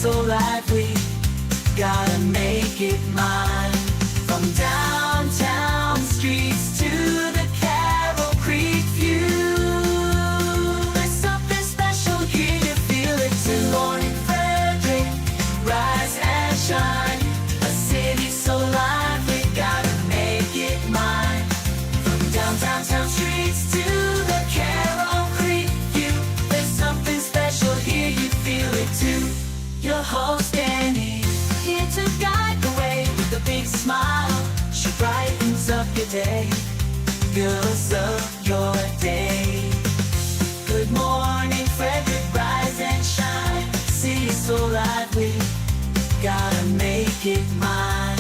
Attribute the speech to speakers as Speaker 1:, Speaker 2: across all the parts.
Speaker 1: so lively, gotta make it mine. From downtown streets to the Carroll Creek view, there's something special here, you feel it too. Good morning Frederick, rise and shine. A city so lively, gotta make it mine. From downtown streets to the Carroll Creek view, there's something special here, you feel it too. Your host Danny, here to guide the way with a big smile. She brightens up your day, girls of your day. Good morning Frederick, rise and shine. City so lively, gotta make it mine.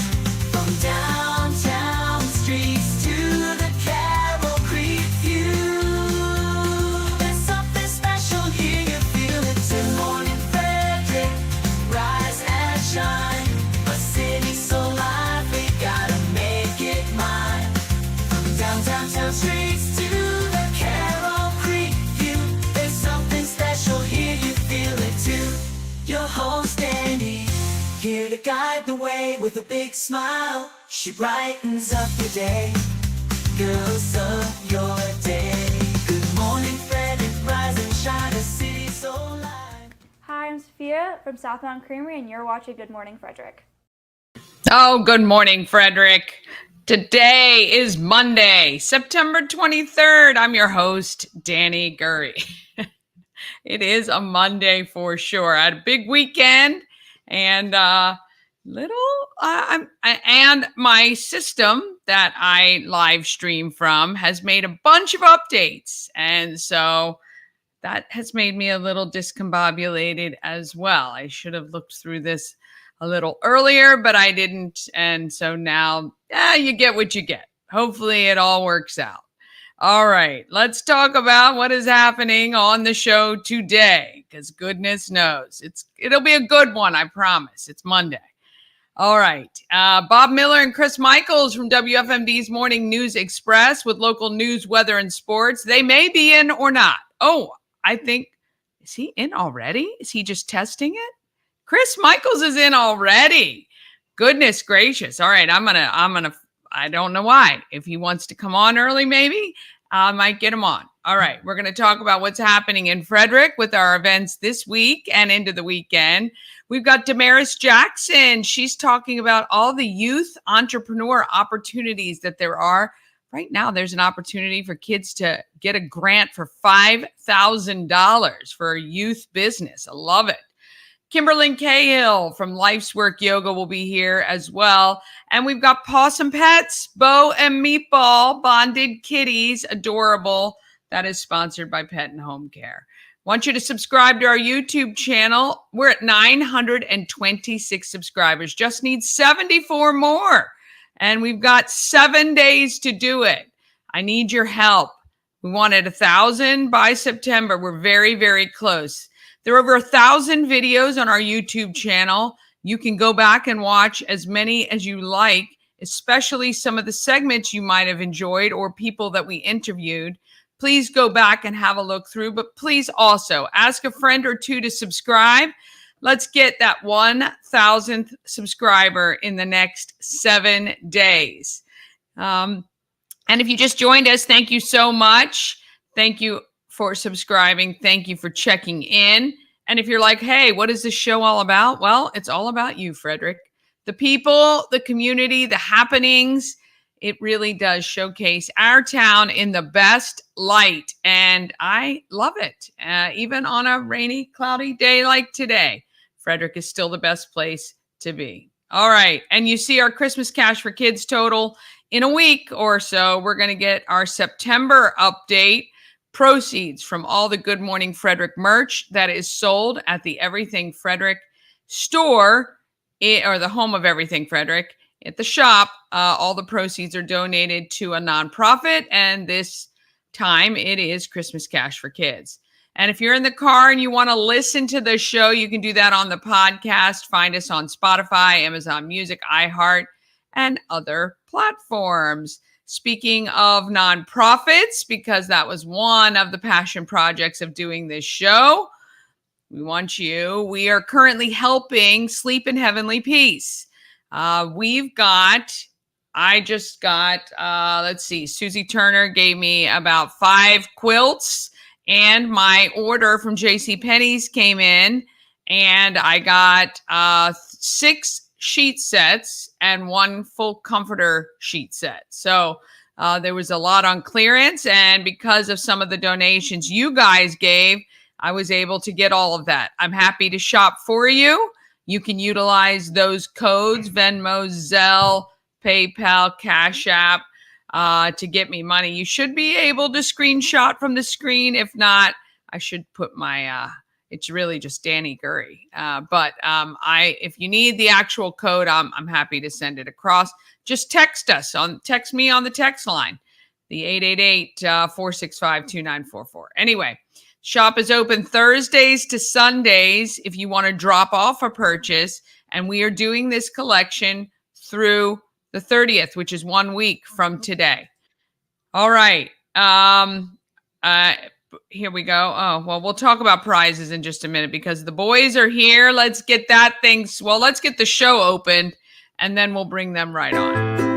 Speaker 1: From downtown streets to the Carroll Creek view, there's something special here, you feel it too. Good morning Frederick, rise and shine. A city so lively, gotta make it mine. From downtown streets to the Carroll Creek view, there's something special here, you feel it too. Your host Andy, here to guide the way with a big smile. She brightens up your day, girls of your day. Good morning Frederick, rise and shine. A city so live.
Speaker 2: Hi, I'm Sophia from Southbound Creamery, and you're watching Good Morning Frederick.
Speaker 3: Oh, good morning, Frederick. Today is Monday, September 23rd. I'm your host, Danny Gurry. It is a Monday for sure. I had a big weekend and and my system that I live stream from has made a bunch of updates. And so that has made me a little discombobulated as well. I should have looked through this a little earlier, but I didn't. And so now, you get what you get. Hopefully it all works out. All right, let's talk about what is happening on the show today, because goodness knows it'll be a good one, I promise. It's Monday. All right, Bob Miller and Chris Michaels from WFMD's Morning News Express with local news, weather, and sports. They may be in or not. Oh, I think, is he in already? Is he just testing it? Chris Michaels is in already. Goodness gracious. All right, I don't know why. If he wants to come on early, maybe I might get him on. All right, we're going to talk about what's happening in Frederick with our events this week and into the weekend. We've got Damaris Jackson. She's talking about all the youth entrepreneur opportunities that there are. Right now, there's an opportunity for kids to get a grant for $5,000 for a youth business. I love it. Kimberlyn Cahill from Life's Work Yoga will be here as well. And we've got Possum Pets, Bo and Meatball, bonded kitties, adorable. That is sponsored by Pet and Home Care. Want you to subscribe to our YouTube channel. We're at 926 subscribers. Just need 74 more. And we've got 7 days to do it. I need your help. We wanted 1,000 by September. We're very, very close. There are over 1,000 videos on our YouTube channel. You can go back and watch as many as you like, especially some of the segments you might have enjoyed or people that we interviewed. Please go back and have a look through, but please also ask a friend or two to subscribe. Let's get that 1,000th subscriber in the next 7 days. And if you just joined us, thank you so much. Thank you for subscribing. Thank you for checking in. And if you're like, hey, what is this show all about? Well, it's all about you, Frederick. The people, the community, the happenings. It really does showcase our town in the best light. And I love it. Even on a rainy, cloudy day like today, Frederick is still the best place to be. All right. And you see our Christmas Cash for Kids total in a week or so. We're going to get our September update. Proceeds from all the Good Morning Frederick merch that is sold at the Everything Frederick store, or the home of Everything Frederick at the shop. All the proceeds are donated to a nonprofit, and this time it is Christmas Cash for Kids. And if you're in the car and you want to listen to the show, you can do that on the podcast. Find us on Spotify, Amazon Music, iHeart, and other platforms. Speaking of nonprofits, because that was one of the passion projects of doing this show, We want you. We are currently helping Sleep in Heavenly Peace. I just got, let's see, Susie Turner gave me about 5 quilts, and my order from JCPenney's came in, and I got 6 sheet sets and 1 full comforter sheet set. So there was a lot on clearance, and because of some of the donations you guys gave, I was able to get all of that. I'm happy to shop for you. You can utilize those codes, Venmo, Zelle, PayPal, Cash App, to get me money. You should be able to screenshot from the screen. If not, I should put my, it's really just Danny Gurry. But if you need the actual code, I'm happy to send it across. Just text me on the text line, the 888-465-2944. Anyway, shop is open Thursdays to Sundays if you want to drop off a purchase. And we are doing this collection through the 30th, which is 1 week from today. All right. Here we go. Oh, well, we'll talk about prizes in just a minute because the boys are here. Let's get let's get the show opened, and then we'll bring them right on.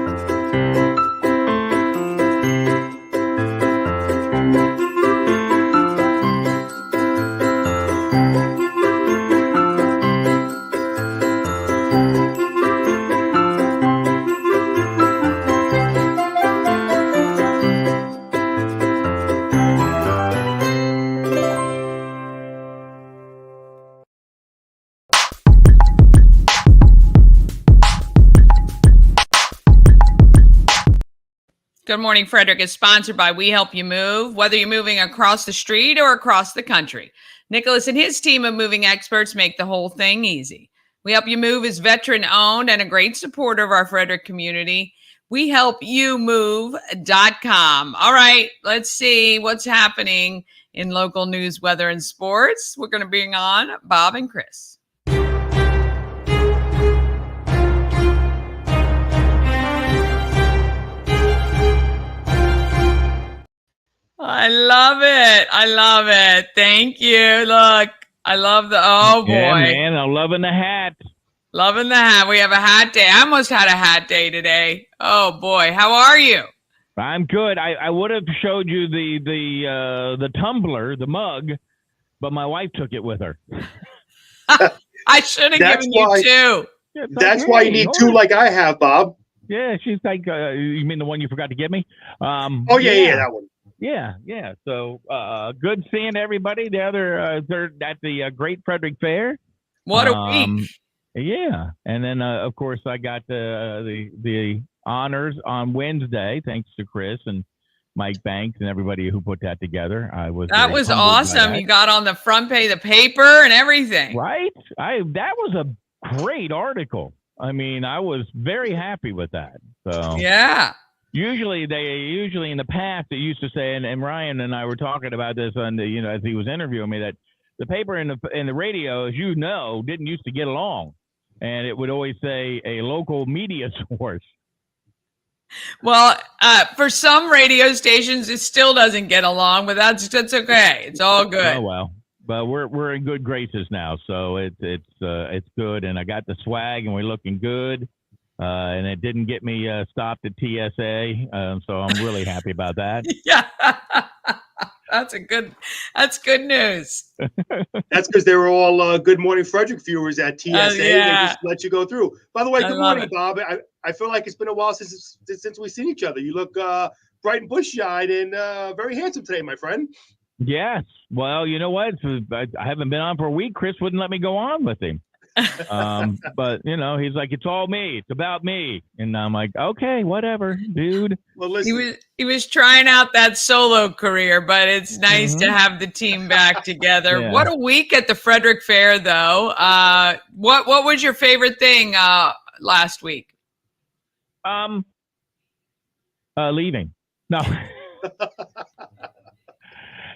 Speaker 3: Good Morning Frederick is sponsored by We Help You Move, whether you're moving across the street or across the country. Nicholas and his team of moving experts make the whole thing easy. We Help You Move is veteran-owned and a great supporter of our Frederick community. WeHelpYouMove.com. All right, let's see what's happening in local news, weather, and sports. We're going to bring on Bob and Chris. I love it. Thank you. Look, I love oh boy.
Speaker 4: Yeah, man, I'm loving the hat.
Speaker 3: Loving the hat. We have a hat day. I almost had a hat day today. Oh boy. How are you?
Speaker 4: I'm good. I would have showed you the tumbler, the mug, but my wife took it with her.
Speaker 3: I should have given you 2.
Speaker 4: Yeah,
Speaker 5: that's why you need 2 like I have, Bob.
Speaker 4: Yeah, she's like, you mean the one you forgot to give me?
Speaker 5: Oh, yeah, that one.
Speaker 4: Yeah. So good seeing everybody. They're at the Great Frederick Fair.
Speaker 3: What a week!
Speaker 4: Yeah, and then of course I got the honors on Wednesday, thanks to Chris and Mike Banks and everybody who put that together. That was
Speaker 3: awesome. You got on the front page of the paper and everything,
Speaker 4: right? That was a great article. I mean, I was very happy with that. So yeah. Usually in the past, they used to say, and Ryan and I were talking about this on as he was interviewing me, that the paper and the radio, as you know, didn't used to get along. And it would always say a local media source.
Speaker 3: Well, for some radio stations, it still doesn't get along, but that's okay. It's all good.
Speaker 4: Oh, well. But we're in good graces now, so it's good. And I got the swag, and we're looking good. And it didn't get me stopped at TSA, so I'm really happy about that.
Speaker 3: Yeah, that's good news.
Speaker 5: That's because they were all Good Morning Frederick viewers at TSA.
Speaker 3: Yeah.
Speaker 5: They just let you go through. By the way, good morning, Bob. I feel like it's been a while since we've seen each other. You look bright and bushy-eyed and very handsome today, my friend.
Speaker 4: Yes. Well, you know what? I haven't been on for a week. Chris wouldn't let me go on with him. But he's like, it's all me, it's about me, and I'm like, okay, whatever, dude.
Speaker 5: Well, listen,
Speaker 3: he was trying out that solo career, but it's nice to have the team back together. Yeah. What a week at the Frederick Fair, though. What was your favorite thing last week?
Speaker 4: Leaving. No.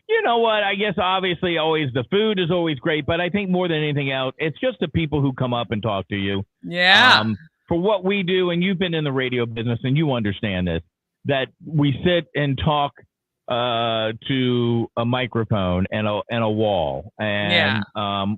Speaker 4: You know what? I guess obviously always the food is always great, but I think more than anything else, it's just the people who come up and talk to you.
Speaker 3: Yeah.
Speaker 4: For what we do, and you've been in the radio business and you understand this, that we sit and talk to a microphone and a wall, and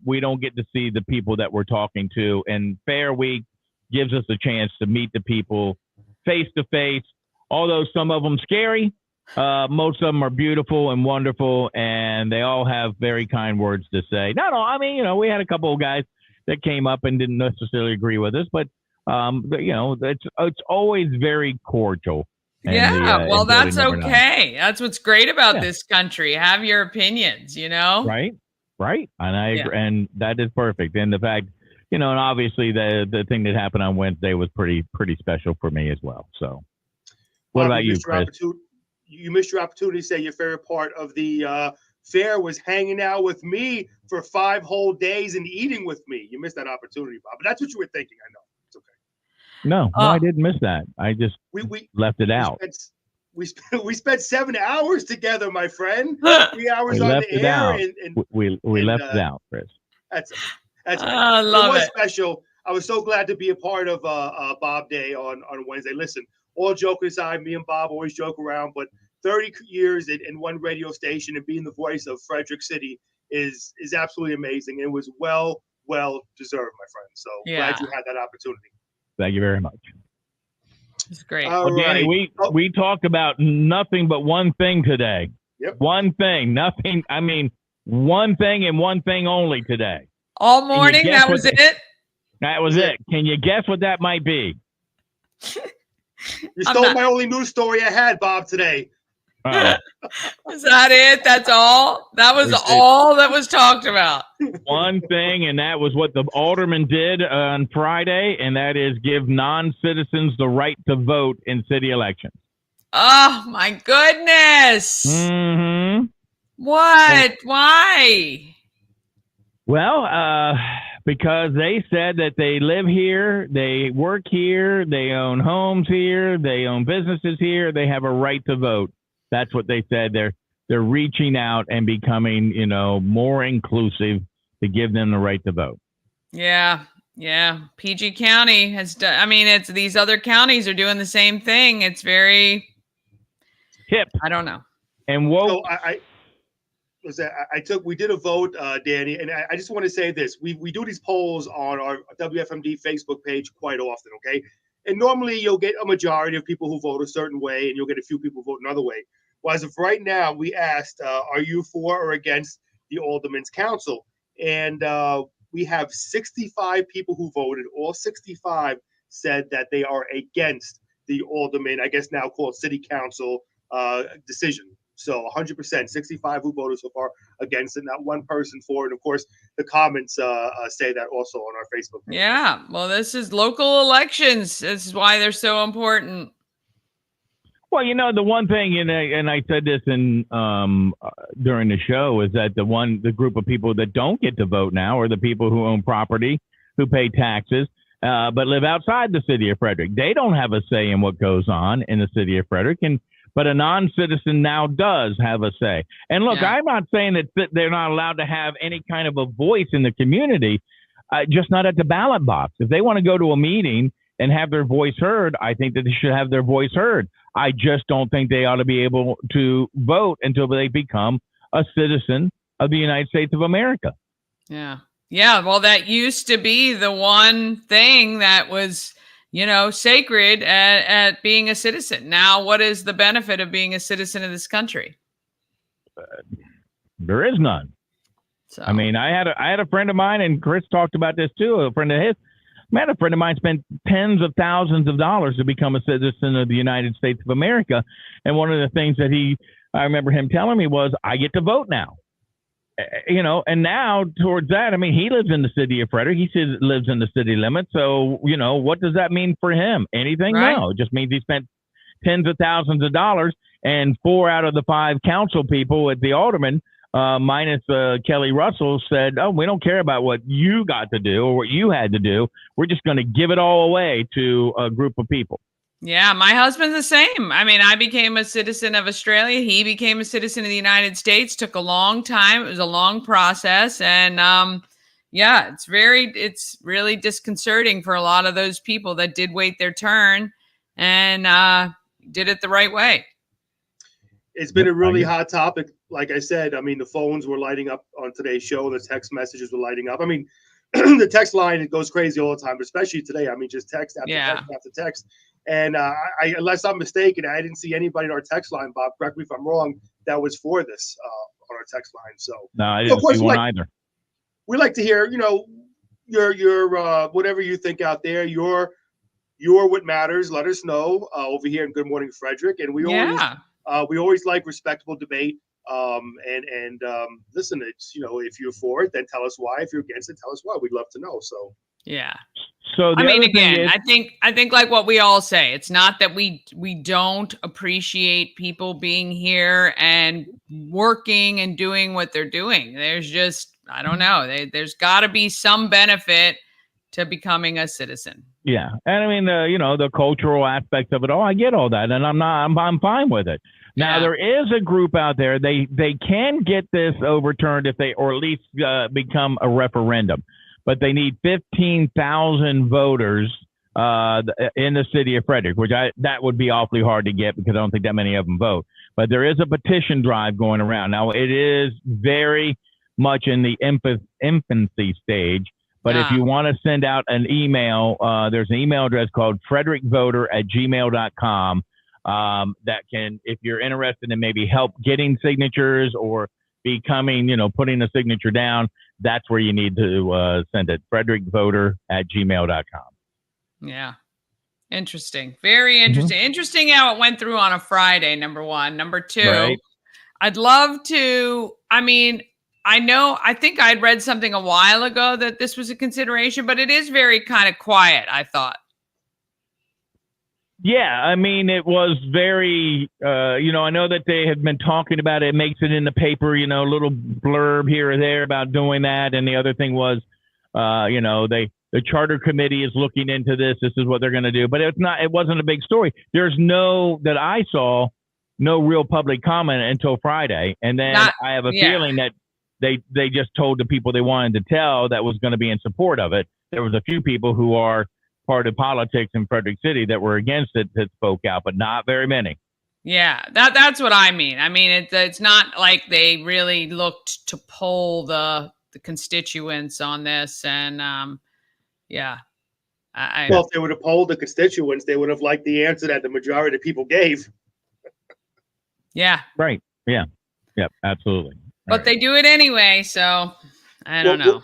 Speaker 4: we don't get to see the people that we're talking to. And Fair Week gives us a chance to meet the people face to face. Although some of them scary, most of them are beautiful and wonderful, and they all have very kind words to say. I mean, we had a couple of guys that came up and didn't necessarily agree with us, but it's always very cordial.
Speaker 3: Well, that's okay. That's what's great about this country. Have your opinions,
Speaker 4: Right. And I agree, and that is perfect. And the fact, and obviously the thing that happened on Wednesday was pretty special for me as well. So, what about you, Chris?
Speaker 5: You missed your opportunity to say your favorite part of the fair was hanging out with me for 5 whole days and eating with me. You missed that opportunity, Bob. But that's what you were thinking. I know. It's okay.
Speaker 4: No, I didn't miss that. I just left it out.
Speaker 5: We spent 7 hours together, my friend. 3 hours on the air. And
Speaker 4: we left it out, Chris.
Speaker 5: That's right.
Speaker 3: I love it.
Speaker 5: Was special. I was so glad to be a part of Bob Day on Wednesday. Listen, all joking aside, me and Bob always joke around, but 30 years in one radio station and being the voice of Frederick City is absolutely amazing. It was well deserved, my friend. So glad you had that opportunity.
Speaker 4: Thank you very much.
Speaker 3: It's great.
Speaker 4: Well, Danny, we talked about nothing but one thing today.
Speaker 5: Yep.
Speaker 4: One thing, nothing. I mean, one thing and one thing only today.
Speaker 3: All morning, that was it?
Speaker 4: That was it. Can you guess what that might be?
Speaker 5: You stole my only news story I had, Bob, today.
Speaker 3: Is that it? That's all? That was all that was talked about.
Speaker 4: One thing, and that was what the alderman did on Friday, and that is give non-citizens the right to vote in city elections.
Speaker 3: Oh, my goodness.
Speaker 4: Mm-hmm.
Speaker 3: What? Why?
Speaker 4: Well, because they said that they live here, they work here, they own homes here, they own businesses here, they have a right to vote. That's what they said. They're reaching out and becoming, more inclusive to give them the right to vote. Yeah.
Speaker 3: PG County has done. I mean, it's these other counties are doing the same thing. It's very
Speaker 4: hip.
Speaker 3: I don't know.
Speaker 4: And woke.
Speaker 5: So we did a vote, Danny, and I just want to say this. We do these polls on our WFMD Facebook page quite often, okay? And normally you'll get a majority of people who vote a certain way, and you'll get a few people vote another way. Well, as of right now, we asked, are you for or against the Alderman's Council? And we have 65 people who voted. All 65 said that they are against the Alderman, I guess now called City Council decision. So 100%, 65 who voted so far against it, not one person for it. And of course, the comments say that also on our Facebook page.
Speaker 3: Yeah, well, this is local elections. This is why they're so important.
Speaker 4: Well, the one thing, and I said this during the show, is that the group of people that don't get to vote now are the people who own property, who pay taxes, but live outside the city of Frederick. They don't have a say in what goes on in the city of Frederick, but a non-citizen now does have a say. And look, I'm not saying that they're not allowed to have any kind of a voice in the community, just not at the ballot box. If they want to go to a meeting and have their voice heard, I think that they should have their voice heard. I just don't think they ought to be able to vote until they become a citizen of the United States of America.
Speaker 3: Yeah. Well, that used to be the one thing that was, sacred at being a citizen. Now, what is the benefit of being a citizen of this country?
Speaker 4: There is none. So, I mean, I had a friend of mine, and Chris talked about this too. A friend of his. A friend of mine spent tens of thousands of dollars to become a citizen of the United States of America. And one of the things that I remember him telling me was, I get to vote now. And now towards that, I mean, he lives in the city of Frederick. He lives in the city limits. So, what does that mean for him? Anything? Right. No, it just means he spent tens of thousands of dollars, and 4 out of the 5 council people at the alderman, minus Kelly Russell, said, oh, we don't care about what you got to do or what you had to do. We're just going to give it all away to a group of people.
Speaker 3: Yeah, my husband's the same. I mean, I became a citizen of Australia. He became a citizen of the United States. Took a long time. It was a long process. And it's really disconcerting for a lot of those people that did wait their turn and did it the right way.
Speaker 5: It's been a really hot topic. Like I said, I mean, the phones were lighting up on today's show. The text messages were lighting up. I mean, the text line, it goes crazy all the time, especially today. I mean, just text after text after text. And unless I'm mistaken, I didn't see anybody in our text line, Bob, correct me if I'm wrong, that was for this on our text line. So
Speaker 4: no, I didn't see one either.
Speaker 5: We like to hear, your whatever you think out there, your what matters. Let us know over here in Good Morning Frederick. And we always like respectable debate. Listen, it's, if you're for it, then tell us why. If you're against it, tell us why. We'd love to know. So
Speaker 3: yeah.
Speaker 4: So
Speaker 3: I mean, again, I think like what we all say, it's not that we don't appreciate people being here and working and doing what they're doing. There's just, I don't know, there's got to be some benefit to becoming a citizen.
Speaker 4: Yeah, and I mean, the cultural aspect of it all, I get all that, and I'm fine with it. Now there is a group out there, they can get this overturned if they, or at least become a referendum, but they need 15,000 voters in the city of Frederick, which that would be awfully hard to get because I don't think that many of them vote. But there is a petition drive going around. Now it is very much in the infancy stage. But if you want to send out an email, there's an email address called frederickvoter@gmail.com that can, if you're interested in maybe help getting signatures or becoming, putting a signature down, that's where you need to send it, frederickvoter@gmail.com.
Speaker 3: Yeah. Interesting. Very interesting. Mm-hmm. Interesting how it went through on a Friday, number one. Number two, right. I'd love to, I think I'd read something a while ago that this was a consideration, but it is very kind of quiet, I thought.
Speaker 4: Yeah, I mean, it was very, I know that they had been talking about it. It makes it in the paper, a little blurb here or there about doing that. And the other thing was, the charter committee is looking into this. This is what they're going to do. But it wasn't a big story. There's that I saw, no real public comment until Friday. And then I have a feeling that they just told the people they wanted to tell that was going to be in support of it. There was a few people who are part of politics in Frederick City that were against it that spoke out, but not very many.
Speaker 3: Yeah, that's what I mean. I mean, it's not like they really looked to poll the constituents on this. And
Speaker 5: well, if they would have polled the constituents, they would have liked the answer that the majority of people gave.
Speaker 3: Yeah.
Speaker 4: Right. Yeah. Yep. Absolutely.
Speaker 3: But they do it anyway, so I don't know.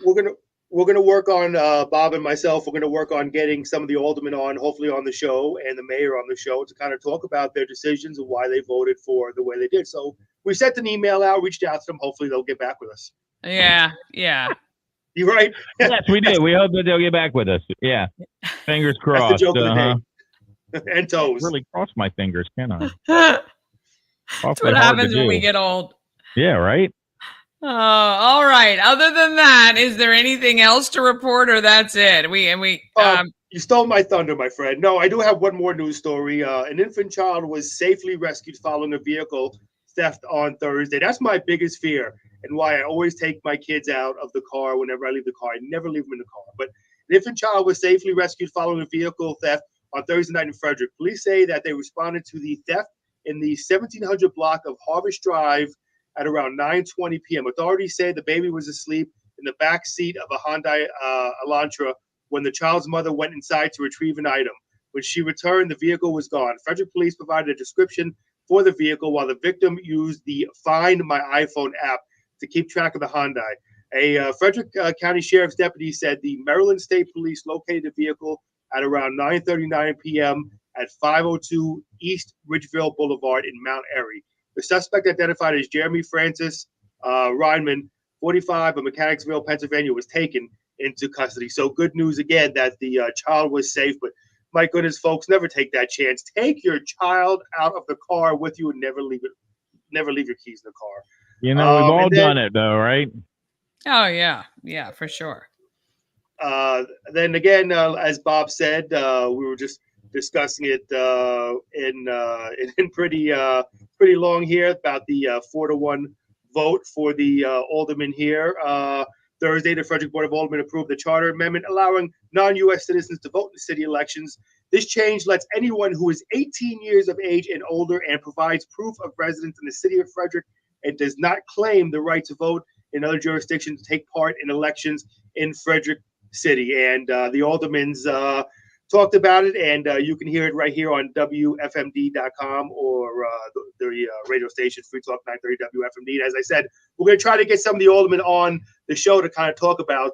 Speaker 5: We're gonna work on Bob and myself. We're gonna work on getting some of the aldermen on, hopefully on the show, and the mayor on the show to kind of talk about their decisions and why they voted for the way they did. So we sent an email out, reached out to them. Hopefully they'll get back with us.
Speaker 3: Yeah.
Speaker 5: You right?
Speaker 4: Yes, we do. We hope that they'll get back with us. Yeah. Fingers crossed.
Speaker 5: That's the joke of the day. And toes.
Speaker 4: I really cross my fingers, can I?
Speaker 3: That's what happens when we get old.
Speaker 4: Yeah, right?
Speaker 3: Oh, all right. Other than that, is there anything else to report, or that's it?
Speaker 5: You stole my thunder, my friend. No, I do have one more news story. An infant child was safely rescued following a vehicle theft on Thursday. That's my biggest fear, and why I always take my kids out of the car whenever I leave the car. I never leave them in the car. But an infant child was safely rescued following a vehicle theft on Thursday night in Frederick. Police say that they responded to the theft in the 1700 block of Harvest Drive at around 9:20 p.m. Authorities say the baby was asleep in the back seat of a Hyundai Elantra when the child's mother went inside to retrieve an item. When she returned, the vehicle was gone. Frederick police provided a description for the vehicle while the victim used the Find My iPhone app to keep track of the Hyundai. A Frederick County Sheriff's deputy said the Maryland State Police located the vehicle at around 9:39 p.m. at 502 East Ridgeville Boulevard in Mount Airy. The suspect, identified as Jeremy Francis Reinman, 45, of Mechanicsville, Pennsylvania, was taken into custody. So good news again that the child was safe. But my goodness, folks, never take that chance. Take your child out of the car with you and never leave your keys in the car.
Speaker 4: We've all done it, though, right?
Speaker 3: Oh yeah, for sure.
Speaker 5: Then again, as Bob said, we were just discussing it in pretty long here about the 4-1 vote for the aldermen here. Thursday, the Frederick Board of Aldermen approved the charter amendment allowing non-U.S. citizens to vote in city elections. This change lets anyone who is 18 years of age and older and provides proof of residence in the city of Frederick and does not claim the right to vote in other jurisdictions take part in elections in Frederick City. And the aldermans talked about it, and you can hear it right here on WFMD.com or the radio station Free Talk 930 WFMD. And as I said, we're going to try to get some of the aldermen on the show to kind of talk about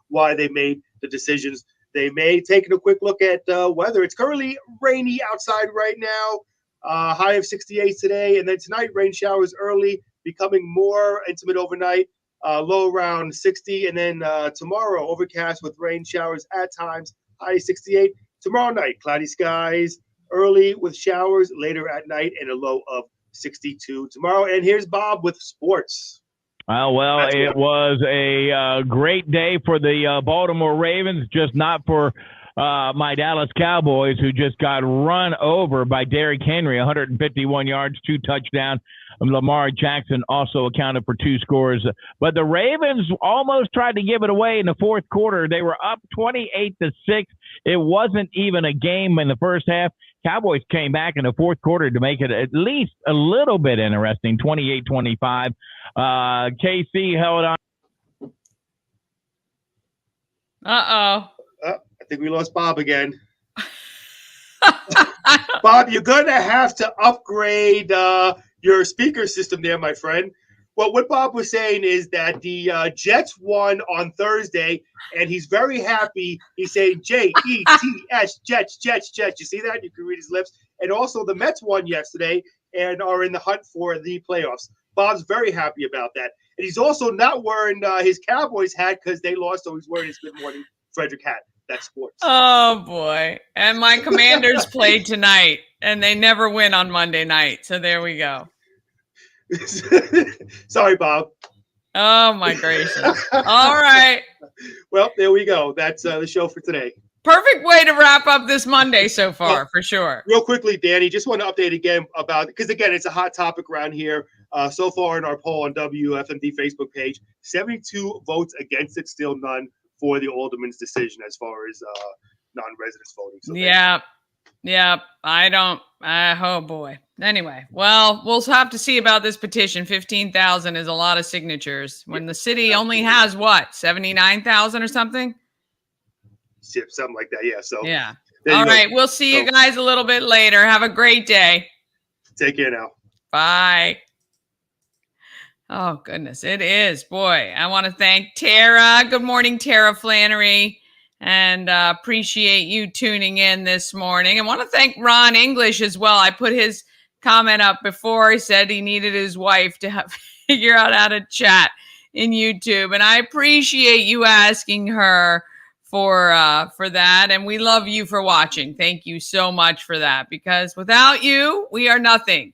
Speaker 5: why they made the decisions they made. Taking a quick look at weather. It's currently rainy outside right now. High of 68 today, and then tonight rain showers early, becoming more intimate overnight. Low around 60, and then tomorrow overcast with rain showers at times. High 68. Tomorrow night, cloudy skies early with showers later at night and a low of 62 tomorrow. And here's Bob with sports.
Speaker 4: Well, it was a great day for the Baltimore Ravens, just not for my Dallas Cowboys, who just got run over by Derrick Henry, 151 yards, 2 touchdowns. Lamar Jackson also accounted for 2 scores. But the Ravens almost tried to give it away in the fourth quarter. They were up 28-6. It wasn't even a game in the first half. Cowboys came back in the fourth quarter to make it at least a little bit interesting, 28-25. KC held on.
Speaker 3: Uh-oh.
Speaker 5: I think we lost Bob again. Bob, you're going to have to upgrade your speaker system there, my friend. Well, what Bob was saying is that the Jets won on Thursday, and he's very happy. He's saying J-E-T-S, Jets, Jets, Jets. You see that? You can read his lips. And also the Mets won yesterday and are in the hunt for the playoffs. Bob's very happy about that. And he's also not wearing his Cowboys hat because they lost, so he's wearing his Good Morning Frederick hat. That's sports.
Speaker 3: Oh, boy. And my Commanders played tonight, and they never win on Monday night. So there we go.
Speaker 5: Sorry, Bob.
Speaker 3: Oh, my gracious. All right.
Speaker 5: Well, there we go. That's the show for today.
Speaker 3: Perfect way to wrap up this Monday so far, for sure.
Speaker 5: Real quickly, Danny, just want to update again about, because again, it's a hot topic around here. So far in our poll on WFMD Facebook page, 72 votes against it, still none for the alderman's decision as far as non-residents voting. So
Speaker 3: yeah. Oh boy. Anyway, well, we'll have to see about this petition. 15,000 is a lot of signatures when the city only has what, 79,000 or something?
Speaker 5: Something like that. Yeah. So
Speaker 3: yeah. All right. We'll see you guys a little bit later. Have a great day.
Speaker 5: Take care now.
Speaker 3: Bye. Oh, goodness. It is. Boy, I want to thank Tara. Good morning, Tara Flannery. And appreciate you tuning in this morning. I want to thank Ron English as well. I put his comment up before. He said he needed his wife to figure out how to chat in YouTube. And I appreciate you asking her for that. And we love you for watching. Thank you so much for that, because without you, we are nothing.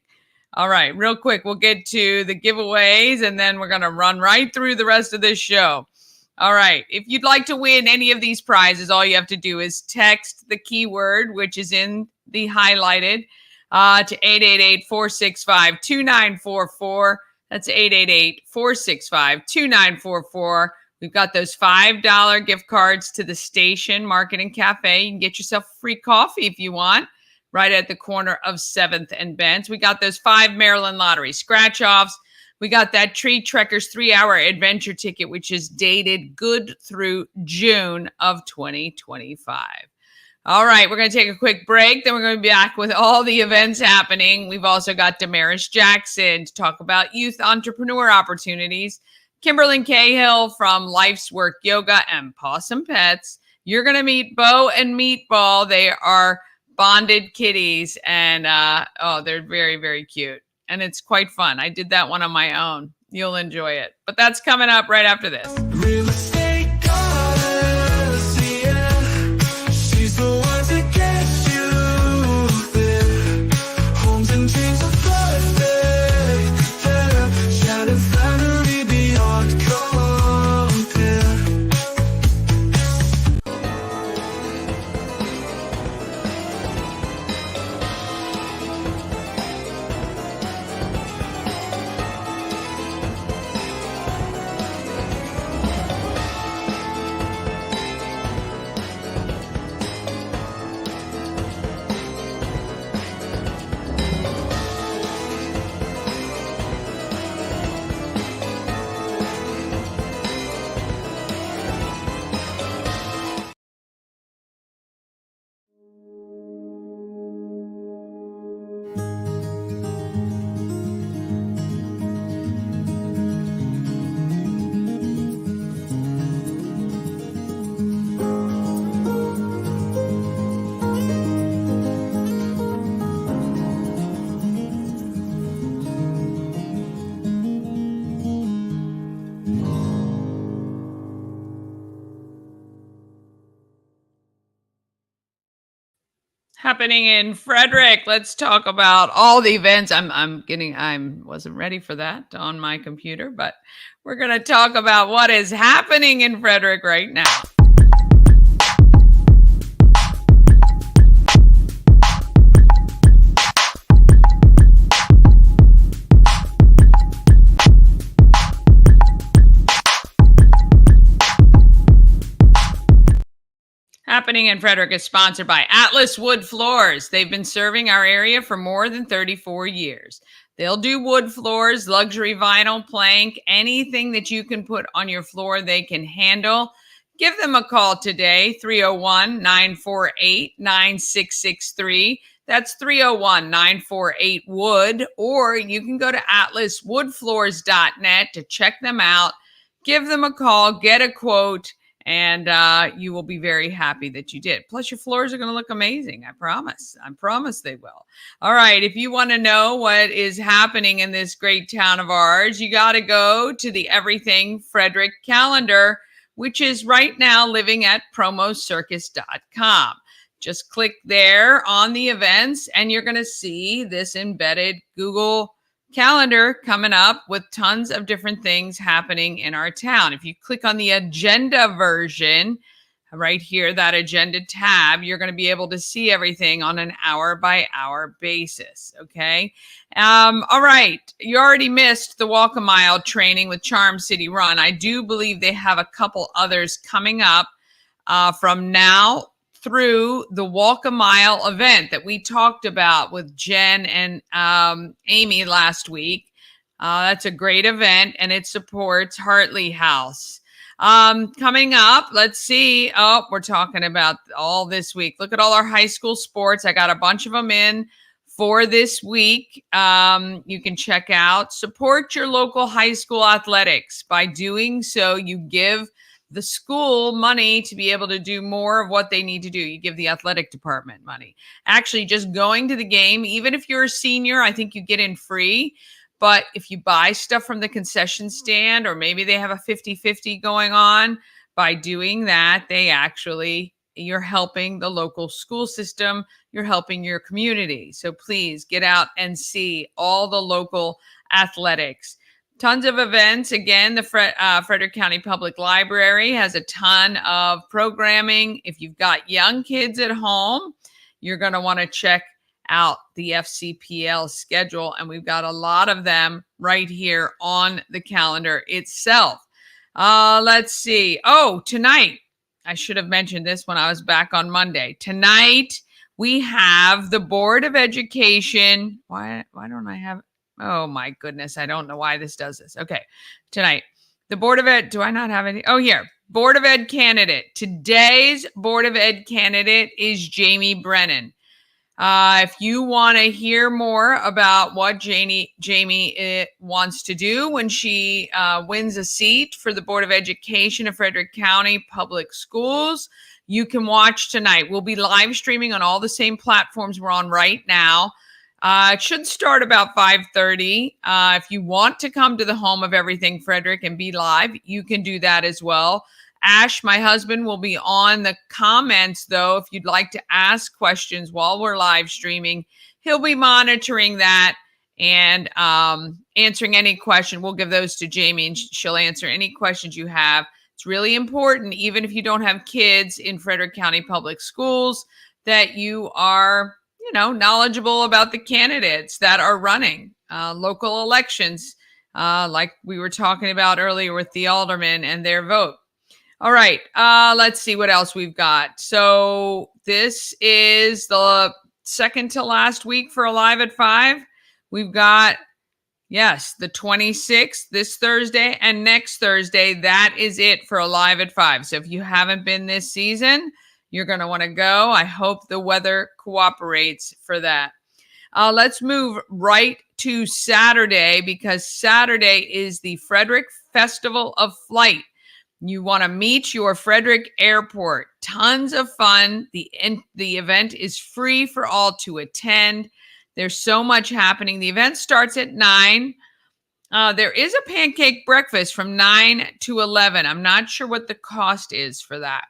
Speaker 3: All right, real quick, we'll get to the giveaways, and then we're going to run right through the rest of this show. All right, if you'd like to win any of these prizes, all you have to do is text the keyword, which is in the highlighted, to 888-465-2944. That's 888-465-2944. We've got those $5 gift cards to the Station Market and Cafe. You can get yourself a free coffee if you want, right at the corner of 7th and Bent. We got those 5 Maryland Lottery scratch-offs. We got that Tree Trekkers 3-hour adventure ticket, which is dated good through June of 2025. All right, we're going to take a quick break. Then we're going to be back with all the events happening. We've also got Damaris Jackson to talk about youth entrepreneur opportunities. Kimberlyn Cahill from Life's Work Yoga and Possum Pets. You're going to meet Bo and Meatball. They are bonded kitties, and they're very, very cute, and it's quite fun. I did that one on my own. You'll enjoy it, but that's coming up right after this.
Speaker 1: Real estate goddess, yeah. She's the one to get you there. Homes and dreams are perfect, yeah. Shining family beyond compare.
Speaker 3: happening in Frederick. Let's talk about all the events. I wasn't ready for that on my computer, but we're going to talk about what is happening in Frederick right now. Happening in Frederick is sponsored by Atlas Wood Floors. They've been serving our area for more than 34 years. They'll do wood floors, luxury vinyl, plank, anything that you can put on your floor they can handle. Give them a call today, 301-948-9663. That's 301-948-WOOD. Or you can go to atlaswoodfloors.net to check them out. Give them a call, get a quote, and you will be very happy that you did. Plus, your floors are going to look amazing. I promise. I promise they will. All right. If you want to know what is happening in this great town of ours, you got to go to the Everything Frederick calendar, which is right now living at promocircus.com. Just click there on the events, and you're going to see this embedded Google calendar coming up with tons of different things happening in our town. If you click on the agenda version right here, that agenda tab, you're going to be able to see everything on an hour by hour basis. Okay. All right. You already missed the Walk a Mile training with Charm City Run. I do believe they have a couple others coming up from now through the Walk a Mile event that we talked about with Jen and Amy last week. That's a great event, and it supports Hartley House. Coming up, let's see. Oh, we're talking about all this week. Look at all our high school sports. I got a bunch of them in for this week. You can check out. Support your local high school athletics. By doing so, you give the school money to be able to do more of what they need to do. You give the athletic department money. Actually, just going to the game, even if you're a senior, I think you get in free. But if you buy stuff from the concession stand, or maybe they have a 50-50 going on, by doing that, you're helping the local school system. You're helping your community. So please get out and see all the local athletics. Tons of events. Again, the Frederick County Public Library has a ton of programming. If you've got young kids at home, you're going to want to check out the FCPL schedule. And we've got a lot of them right here on the calendar itself. Let's see. Oh, tonight. I should have mentioned this when I was back on Monday. Tonight, we have the Board of Education. Why don't I have... Oh my goodness. I don't know why this does this. Okay. Tonight, the Board of Ed, do I not have any? Oh, here. Board of Ed candidate. Today's Board of Ed candidate is Jamie Brennan. If you want to hear more about what Jamie wants to do when she wins a seat for the Board of Education of Frederick County Public Schools, you can watch tonight. We'll be live streaming on all the same platforms we're on right now. It should start about 5:30. If you want to come to the home of Everything Frederick and be live, you can do that as well. Ash, my husband, will be on the comments, though. If you'd like to ask questions while we're live streaming, he'll be monitoring that and answering any question. We'll give those to Jamie, and she'll answer any questions you have. It's really important, even if you don't have kids in Frederick County Public Schools, that you are knowledgeable about the candidates that are running local elections, like we were talking about earlier with the aldermen and their vote. All right, let's see what else we've got. So this is the second to last week for Alive at 5. We've got, yes, the 26th, this Thursday, and next Thursday. That is it for Alive at 5. So if you haven't been this season, you're going to want to go. I hope the weather cooperates for that. Let's move right to Saturday, because Saturday is the Frederick Festival of Flight. You want to meet your Frederick Airport. Tons of fun. The event is free for all to attend. There's so much happening. The event starts at 9. There is a pancake breakfast from 9 to 11. I'm not sure what the cost is for that.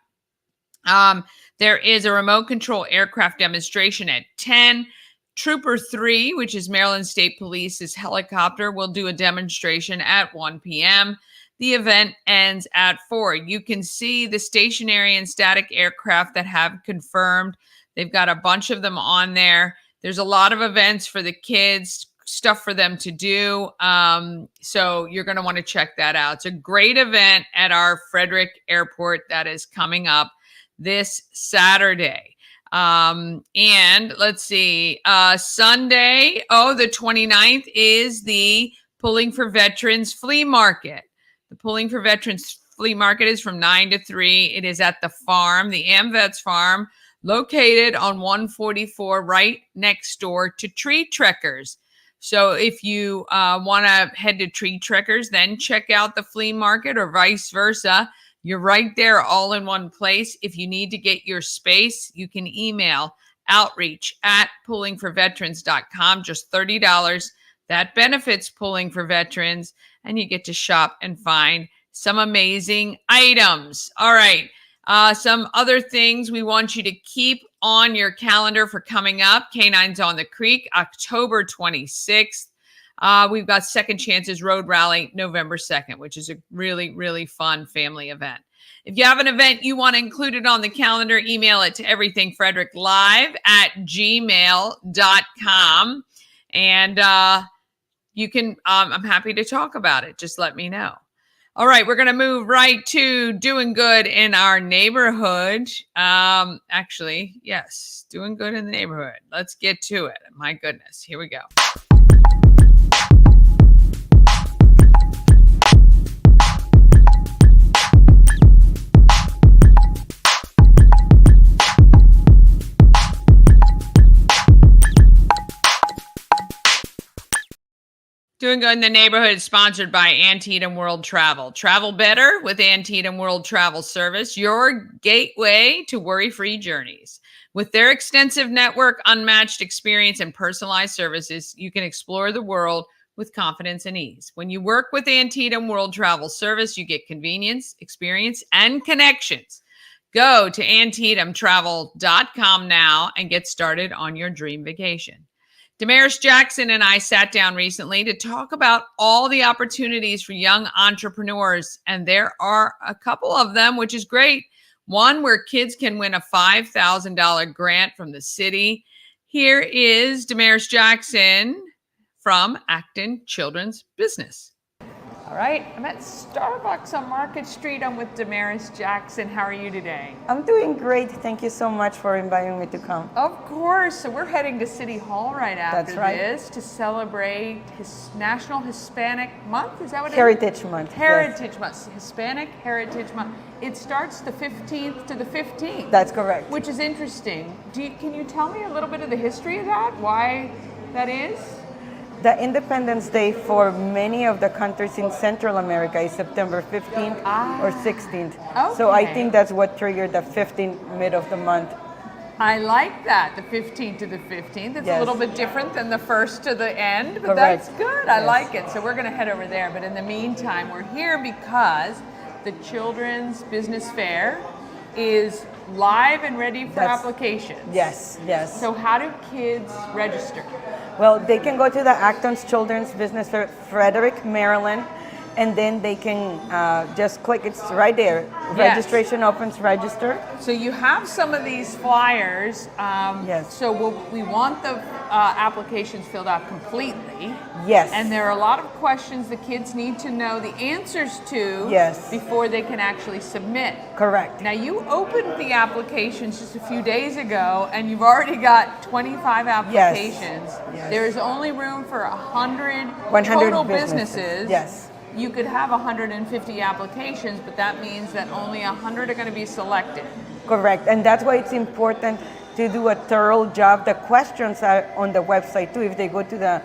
Speaker 3: There is a remote control aircraft demonstration at 10. Trooper 3, which is Maryland State Police's helicopter, will do a demonstration at 1 p.m. The event ends at 4. You can see the stationary and static aircraft that have confirmed. They've got a bunch of them on there. There's a lot of events for the kids, stuff for them to do. So you're going to want to check that out. It's a great event at our Frederick Airport that is coming up this Saturday. And let's see, Sunday, the 29th is the Pulling for Veterans Flea Market. The Pulling for Veterans Flea Market is from 9 to 3. It is at the farm, the AmVets farm, located on 144 right next door to Tree Trekkers. So if you want to head to Tree Trekkers, then check out the flea market or vice versa. You're right there all in one place. If you need to get your space, you can email outreach@pullingforveterans.com, just $30. That benefits Pulling for Veterans, and you get to shop and find some amazing items. All right. Some other things we want you to keep on your calendar for coming up. Canines on the Creek, October 26th. We've got Second Chances Road Rally November 2nd, which is a really, really fun family event. If you have an event you want included on the calendar, email it to everythingfredericklive@gmail.com. And you can, I'm happy to talk about it. Just let me know. All right, we're going to move right to doing good in our neighborhood. Actually, yes, doing good in the neighborhood. Let's get to it. My goodness, here we go. Doing Good in the Neighborhood is sponsored by Antietam World Travel. Travel better with Antietam World Travel Service, your gateway to worry-free journeys. With their extensive network, unmatched experience, and personalized services, you can explore the world with confidence and ease. When you work with Antietam World Travel Service, you get convenience, experience, and connections. Go to AntietamTravel.com now and get started on your dream vacation. Damaris Jackson and I sat down recently to talk about all the opportunities for young entrepreneurs, and there are a couple of them, which is great. One where kids can win a $5,000 grant from the city. Here is Damaris Jackson from Acton Children's Business. All right, I'm at Starbucks on Market Street. I'm with Damaris Jackson. How are you today?
Speaker 6: I'm doing great. Thank you so much for inviting me to come.
Speaker 3: Of course. So we're heading to City Hall right after this to celebrate National Hispanic Month. Is that what
Speaker 6: Heritage Month.
Speaker 3: Heritage Month. Hispanic Heritage Month. It starts the 15th to the 15th.
Speaker 6: That's correct.
Speaker 3: Which is interesting. Can you tell me a little bit of the history of that? Why that is?
Speaker 6: The Independence Day for many of the countries in Central America is September 15th or 16th. Okay. So I think that's what triggered the 15th mid of the month.
Speaker 3: I like that, the 15th to the 15th. It's a little bit different than the 1st to the end, but
Speaker 6: correct.
Speaker 3: That's good. I like it. So we're going to head over there. But in the meantime, we're here because the Children's Business Fair is live and ready for applications.
Speaker 6: Yes, yes.
Speaker 3: So how do kids register?
Speaker 6: Well, they can go to the Acton's Children's Business Fair, Frederick, Maryland, and then they can just click, it's right there. Registration opens, register.
Speaker 3: So you have some of these flyers.
Speaker 6: Yes.
Speaker 3: So we want the applications filled out completely.
Speaker 6: Yes.
Speaker 3: And there are a lot of questions the kids need to know the answers to before they can actually submit.
Speaker 6: Correct.
Speaker 3: Now you opened the applications just a few days ago and you've already got 25 applications.
Speaker 6: Yes.
Speaker 3: There is only room for 100
Speaker 6: total
Speaker 3: businesses.
Speaker 6: Yes.
Speaker 3: You could have 150 applications, but that means that only 100 are going to be selected.
Speaker 6: Correct, and that's why it's important to do a thorough job. The questions are on the website too. If they go to the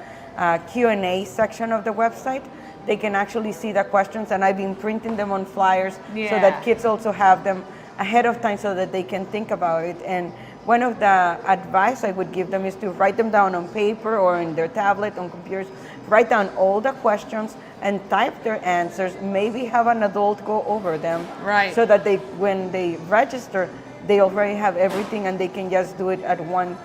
Speaker 6: Q&A section of the website, they can actually see the questions, and I've been printing them on flyers so that kids also have them ahead of time so that they can think about it. And one of the advice I would give them is to write them down on paper or in their tablet, on computers, write down all the questions and type their answers, maybe have an adult go over them.
Speaker 3: Right.
Speaker 6: So that when they register, they already have everything and they can just do it at one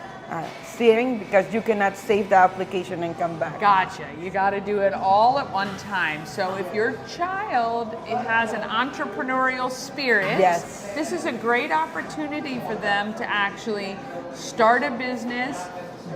Speaker 6: sitting, because you cannot save the application and come back.
Speaker 3: Gotcha. You got to do it all at one time. So if your child has an entrepreneurial spirit,
Speaker 6: yes,
Speaker 3: this is a great opportunity for them to actually start a business,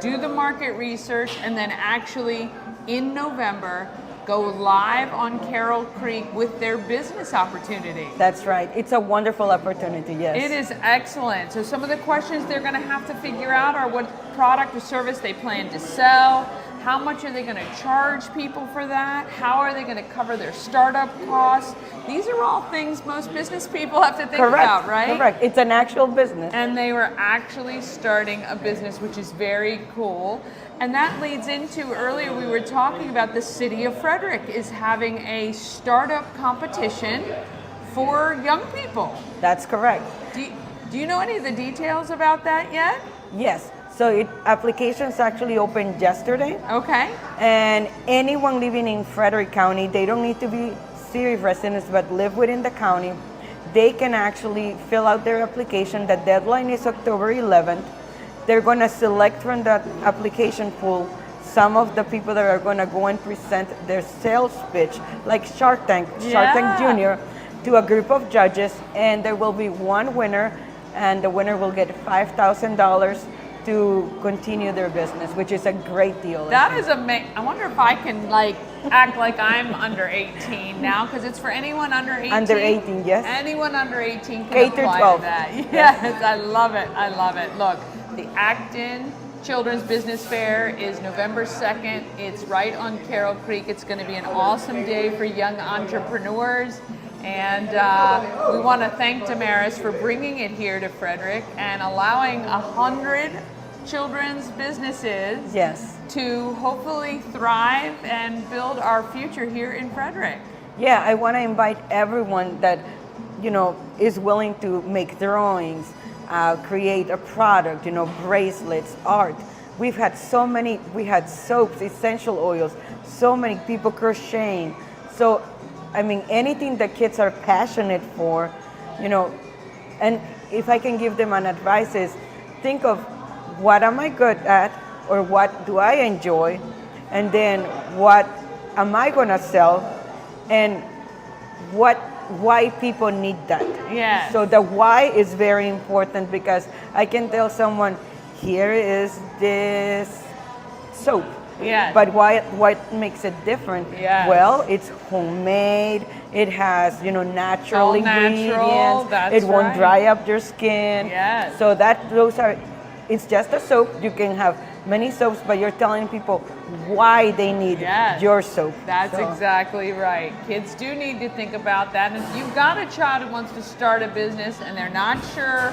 Speaker 3: do the market research, and then actually in November go live on Carroll Creek with their business opportunity.
Speaker 6: That's right. It's a wonderful opportunity, yes.
Speaker 3: It is excellent. So some of the questions they're going to have to figure out are what product or service they plan to sell, how much are they going to charge people for that, how are they going to cover their startup costs. These are all things most business people have to think about, right?
Speaker 6: Correct. It's an actual business.
Speaker 3: And they were actually starting a business, which is very cool. And that leads into, earlier we were talking about the city of Frederick is having a startup competition for young people.
Speaker 6: That's correct.
Speaker 3: Do you know any of the details about that yet?
Speaker 6: Yes. So applications actually opened yesterday.
Speaker 3: Okay.
Speaker 6: And anyone living in Frederick County, they don't need to be city residents, but live within the county. They can actually fill out their application. The deadline is October 11th. They're going to select from that application pool some of the people that are going to go and present their sales pitch, like Shark Tank Junior, to a group of judges, and there will be one winner, and the winner will get $5,000 to continue their business, which is a great deal.
Speaker 3: That is amazing. I wonder if I can act like I'm under 18 now, because it's for anyone under 18.
Speaker 6: Under 18, yes.
Speaker 3: Anyone under 18 can
Speaker 6: K
Speaker 3: apply
Speaker 6: through 12.
Speaker 3: to that. Yes, I love it. I love it. Look, the Acton Children's Business Fair is November 2nd. It's right on Carroll Creek. It's going to be an awesome day for young entrepreneurs. And we want to thank Damaris for bringing it here to Frederick and allowing 100 children's businesses to hopefully thrive and build our future here in Frederick.
Speaker 6: Yeah, I want to invite everyone that, is willing to make drawings, create a product, bracelets, art. We had soaps, essential oils, so many people crocheting. So, anything that kids are passionate for, and if I can give them an advice is, think of what am I good at, or what do I enjoy, and then what am I gonna sell, and why people need that.
Speaker 3: Yeah.
Speaker 6: So the why is very important, because I can tell someone, here is this soap.
Speaker 3: Yeah.
Speaker 6: But what makes it different?
Speaker 3: Yes.
Speaker 6: Well, it's homemade. It has, natural ingredients.
Speaker 3: That's
Speaker 6: it won't dry up your skin.
Speaker 3: Yes.
Speaker 6: So it's just a soap. You can have many soaps, but you're telling people why they need your soap.
Speaker 3: That's exactly right. Kids do need to think about that. And if you've got a child who wants to start a business and they're not sure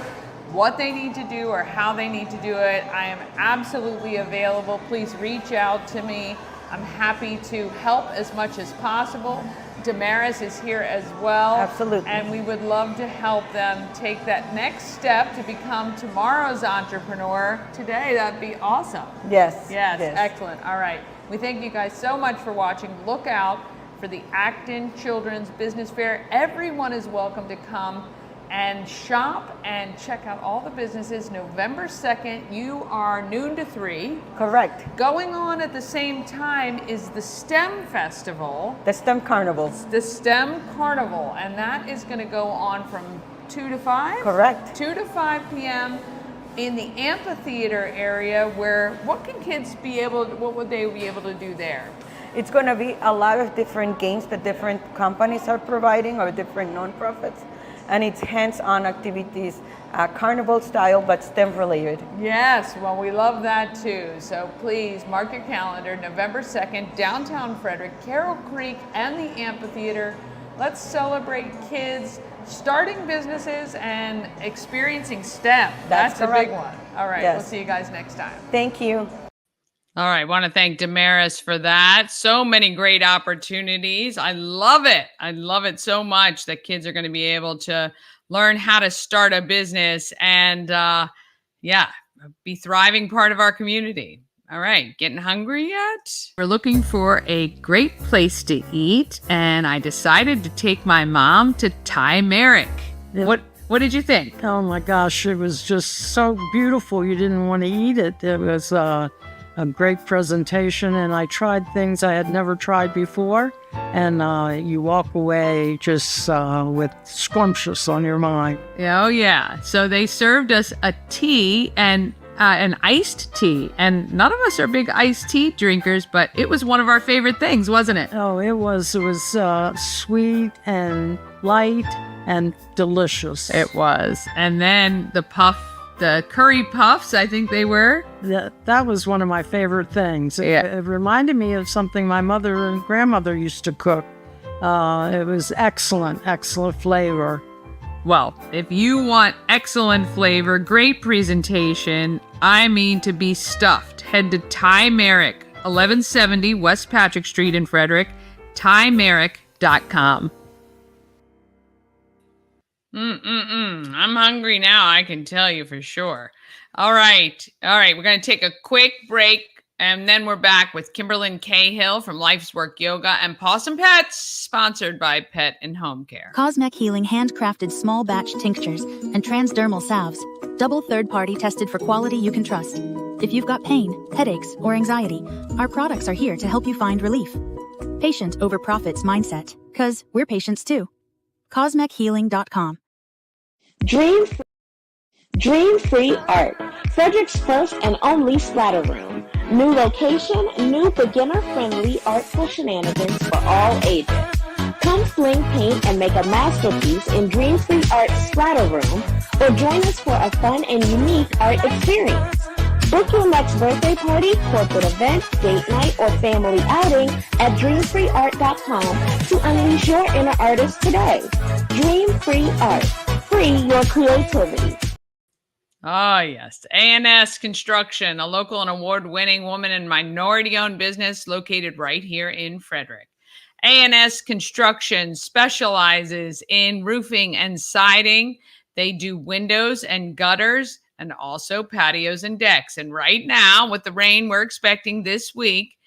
Speaker 3: what they need to do or how they need to do it, I am absolutely available. Please reach out to me. I'm happy to help as much as possible. Damaris is here as well.
Speaker 6: Absolutely.
Speaker 3: And we would love to help them take that next step to become tomorrow's entrepreneur today. That'd be awesome.
Speaker 6: Yes.
Speaker 3: Yes, excellent. All right. We thank you guys so much for watching. Look out for the Acton Children's Business Fair. Everyone is welcome to come and shop and check out all the businesses. November 2nd, you are noon to 3.
Speaker 6: Correct.
Speaker 3: Going on at the same time is the STEM Festival.
Speaker 6: The STEM Carnival.
Speaker 3: The STEM Carnival, and that is going to go on from 2 to 5?
Speaker 6: Correct.
Speaker 3: 2 to 5 p.m. in the amphitheater area, where what would they be able to do there?
Speaker 6: It's going to be a lot of different games that different companies are providing, or different nonprofits. And it's hands-on activities, carnival style, but STEM related.
Speaker 3: Yes, well, we love that too. So please mark your calendar, November 2nd, downtown Frederick, Carroll Creek, and the amphitheater. Let's celebrate kids starting businesses and experiencing STEM. That's a big one. All right, We'll see you guys next time.
Speaker 6: Thank you.
Speaker 3: All right, I want to thank Damaris for that. So many great opportunities. I love it. I love it so much that kids are going to be able to learn how to start a business and, be thriving part of our community. All right, getting hungry yet? We're looking for a great place to eat, and I decided to take my mom to Thai Merrick. What did you think?
Speaker 7: Oh my gosh, it was just so beautiful. You didn't want to eat it. It was a great presentation, and I tried things I had never tried before. And you walk away just with scrumptious on your mind.
Speaker 3: Oh, yeah. So they served us a tea and an iced tea. And none of us are big iced tea drinkers, but it was one of our favorite things, wasn't it?
Speaker 7: Oh, it was sweet and light and delicious.
Speaker 3: It was. And then the curry puffs, I think they were.
Speaker 7: That was one of my favorite things.
Speaker 3: Yeah.
Speaker 7: It reminded me of something my mother and grandmother used to cook. It was excellent flavor.
Speaker 3: Well, if you want excellent flavor, great presentation, I mean to be stuffed, head to Thai Merrick, 1170 West Patrick Street in Frederick, thaimerrick.com. I'm hungry now, I can tell you for sure. All right. We're going to take a quick break, and then we're back with Kimberlyn Cahill from Life's Work Yoga and Possum Pets, sponsored by Pet and Home Care.
Speaker 8: Cosmec Healing handcrafted small batch tinctures and transdermal salves, double third-party tested for quality you can trust. If you've got pain, headaches, or anxiety, our products are here to help you find relief. Patient over profits mindset, 'cause we're patients too. CosmecHealing.com.
Speaker 9: Dream Free Art, Frederick's first and only splatter room. New location, new beginner-friendly artful shenanigans for all ages. Come fling paint and make a masterpiece in Dream Free Art Splatter Room, or join us for a fun and unique art experience. Book your next birthday party, corporate event, date night, or family outing at dreamfreeart.com to unleash your inner artist today. Dream Free Art. Free your creativity.
Speaker 3: Oh, yes. A&S Construction, a local and award-winning woman and minority-owned business located right here in Frederick. A&S Construction specializes in roofing and siding. They do windows and gutters and also patios and decks. And right now, with the rain we're expecting this week,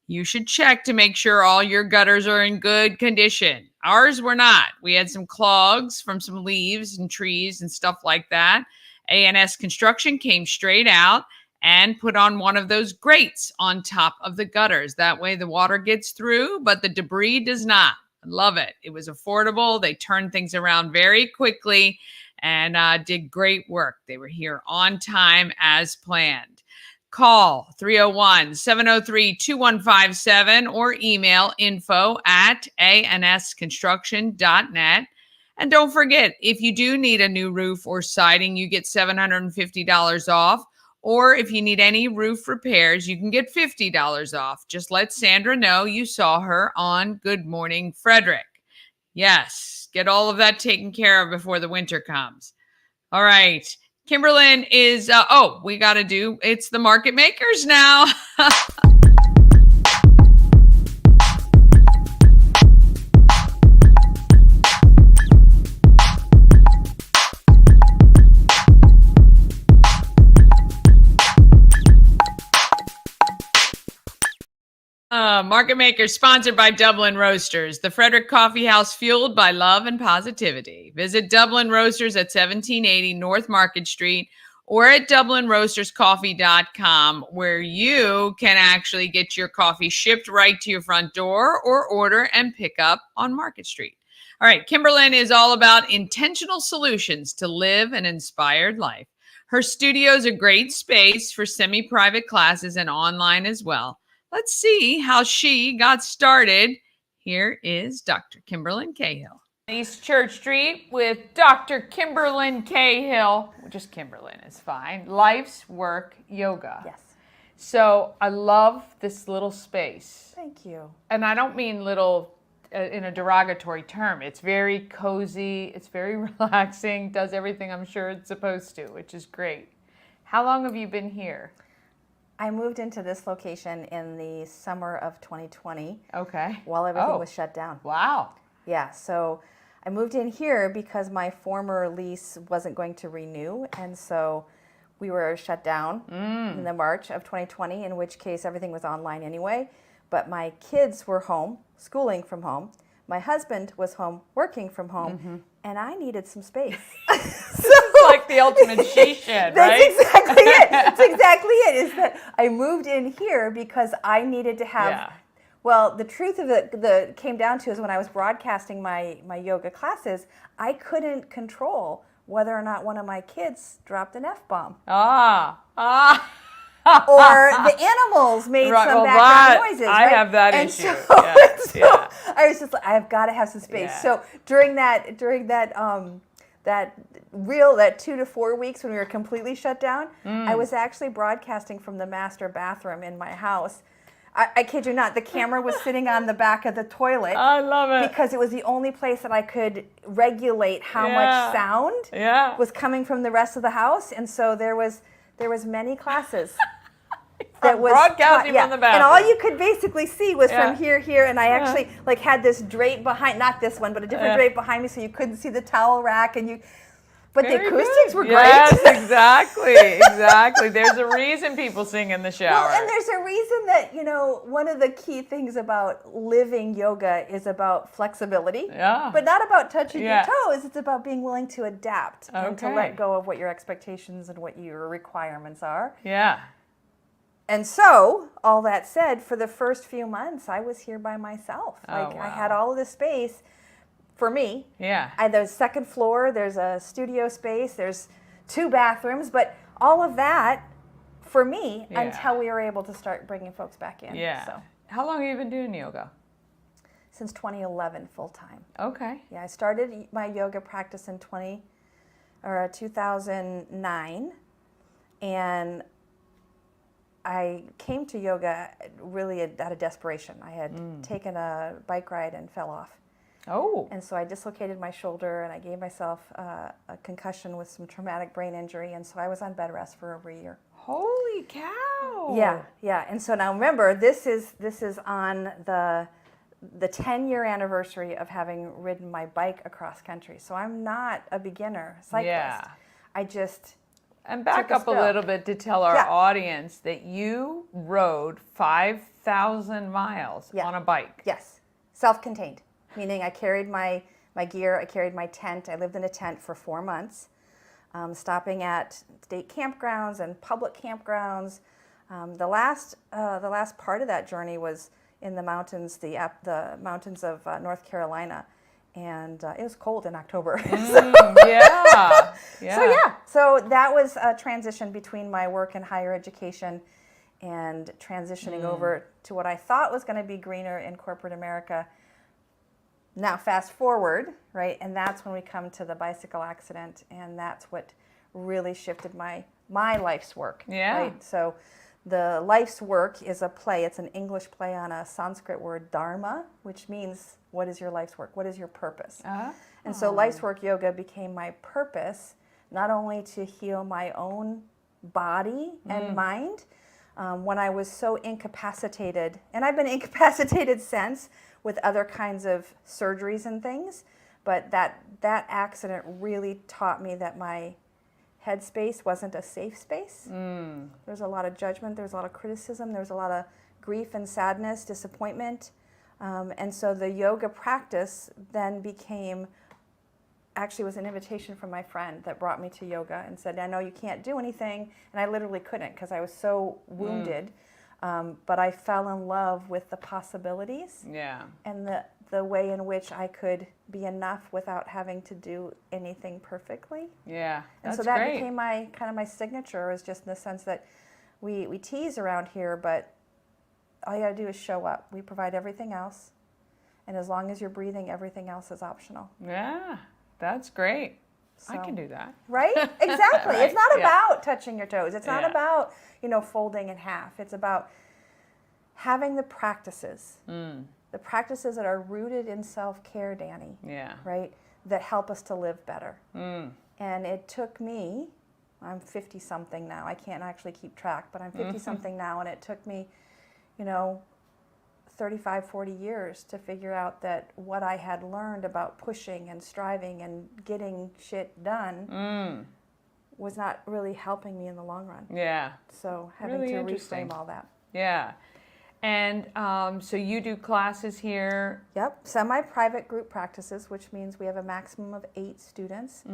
Speaker 3: you should check to make sure all your gutters are in good condition. Ours were not. We had some clogs from some leaves and trees and stuff like that. A&S Construction came straight out and put on one of those grates on top of the gutters. That way the water gets through, but the debris does not. I love it. It was affordable. They turned things around very quickly and did great work. They were here on time as planned. Call 301-703-2157 or email info@ansconstruction.net. And don't forget, if you do need a new roof or siding, you get $750 off. Or if you need any roof repairs, you can get $50 off. Just let Sandra know you saw her on Good Morning Frederick. Yes, get all of that taken care of before the winter comes. All right. Kimberlyn is, it's the market makers now. Market Makers sponsored by Dublin Roasters, the Frederick Coffee House fueled by love and positivity. Visit Dublin Roasters at 1780 North Market Street or at DublinRoastersCoffee.com, where you can actually get your coffee shipped right to your front door or order and pick up on Market Street. All right, Kimberlyn is all about intentional solutions to live an inspired life. Her studio is a great space for semi-private classes and online as well. Let's see how she got started. Here is Dr. Kimberlyn Cahill. East Church Street with Dr. Kimberlyn Cahill. Just Kimberlyn is fine. Life's Work Yoga.
Speaker 2: Yes.
Speaker 3: So I love this little space.
Speaker 2: Thank you.
Speaker 3: And I don't mean little in a derogatory term. It's very cozy. It's very relaxing. Does everything I'm sure it's supposed to, which is great. How long have you been here?
Speaker 2: I moved into this location in the summer of 2020.
Speaker 3: Okay.
Speaker 2: While everything was shut down.
Speaker 3: Wow.
Speaker 2: Yeah, so I moved in here because my former lease wasn't going to renew, and so we were shut down in the March of 2020, in which case everything was online anyway. But my kids were home, schooling from home. My husband was home, working from home, and I needed some space.
Speaker 10: It's like the ultimate she shed, right?
Speaker 2: That's exactly it. That's exactly it. Is that I moved in here because I needed to have. Well, the truth of it came down to is when I was broadcasting my yoga classes, I couldn't control whether or not one of my kids dropped an F-bomb. Or the animals made some background noises.
Speaker 10: I have that
Speaker 2: and
Speaker 10: issue.
Speaker 2: So I was just like, I've got to have some space.
Speaker 10: Yeah.
Speaker 2: So during that 2 to 4 weeks when we were completely shut down, I was actually broadcasting from the master bathroom in my house. I kid you not, the camera was sitting on the back of the toilet.
Speaker 10: I love it.
Speaker 2: Because it was the only place that I could regulate how much sound was coming from the rest of the house. And so there was many classes. That was
Speaker 10: broadcasting from the bathroom.
Speaker 2: And all you could basically see was from here, and I actually like had this drape behind, not this one, but a different drape behind me, so you couldn't see the towel rack, but the acoustics were great.
Speaker 10: Yes, exactly. There's a reason people sing in the shower.
Speaker 2: Well, and there's a reason that, one of the key things about living yoga is about flexibility, but not about touching your toes. It's about being willing to adapt and to let go of what your expectations and what your requirements are.
Speaker 10: Yeah.
Speaker 2: And so, all that said, for the first few months, I was here by myself. I had all of this space for me.
Speaker 10: Yeah.
Speaker 2: There's second floor, there's a studio space, there's 2 bathrooms, but all of that for me until we were able to start bringing folks back in.
Speaker 10: Yeah. So. How long have you been doing yoga?
Speaker 2: Since 2011, full time.
Speaker 10: Okay.
Speaker 2: Yeah, I started my yoga practice in 2009, and I came to yoga really out of desperation. I had taken a bike ride and fell off.
Speaker 10: Oh.
Speaker 2: And so I dislocated my shoulder, and I gave myself a concussion with some traumatic brain injury, and so I was on bed rest for over a year.
Speaker 10: Holy cow.
Speaker 2: Yeah. And so now remember, this is on the 10-year anniversary of having ridden my bike across country. So I'm not a beginner cyclist.
Speaker 10: Yeah.
Speaker 2: I just
Speaker 10: And back up a little bit to tell our audience that you rode 5,000 miles on a bike.
Speaker 2: Yes, self-contained, meaning I carried my gear, I carried my tent. I lived in a tent for 4 months, stopping at state campgrounds and public campgrounds. The last part of that journey was in the mountains, the mountains of North Carolina. And it was cold in October. So that was a transition between my work in higher education and transitioning over to what I thought was going to be greener in corporate America. Now fast forward, right? And that's when we come to the bicycle accident, and that's what really shifted my life's work.
Speaker 10: Yeah.
Speaker 2: Right? So the life's work is a play. It's an English play on a Sanskrit word, dharma, which means what is your life's work? What is your purpose? And so life's work yoga became my purpose, not only to heal my own body and mind, when I was so incapacitated, and I've been incapacitated since with other kinds of surgeries and things, but that accident really taught me that my headspace wasn't a safe space. There's a lot of judgment, there's a lot of criticism, there's a lot of grief and sadness, disappointment. And so the yoga practice then was an invitation from my friend that brought me to yoga and said, I know you can't do anything. And I literally couldn't because I was so wounded. But I fell in love with the possibilities and the way in which I could be enough without having to do anything perfectly.
Speaker 10: Yeah,
Speaker 2: and so that became my signature, is just in the sense that we tease around here, but all you got to do is show up. We provide everything else, and as long as you're breathing, everything else is optional.
Speaker 10: Yeah, that's great.
Speaker 2: So,
Speaker 10: I can do that.
Speaker 2: Right? Exactly. Right? It's not about touching your toes. It's not about, folding in half. It's about having the practices. The practices that are rooted in self-care, Danny.
Speaker 10: Yeah.
Speaker 2: Right? That help us to live better. And it took me, I'm 50-something now. I can't actually keep track, but I'm 50-something now, and it took me, 35, 40 years to figure out that what I had learned about pushing and striving and getting shit done was not really helping me in the long run.
Speaker 10: Yeah.
Speaker 2: So having to reframe all that.
Speaker 10: Yeah. And so you do classes here?
Speaker 2: Yep, semi-private group practices, which means we have a maximum of 8 students.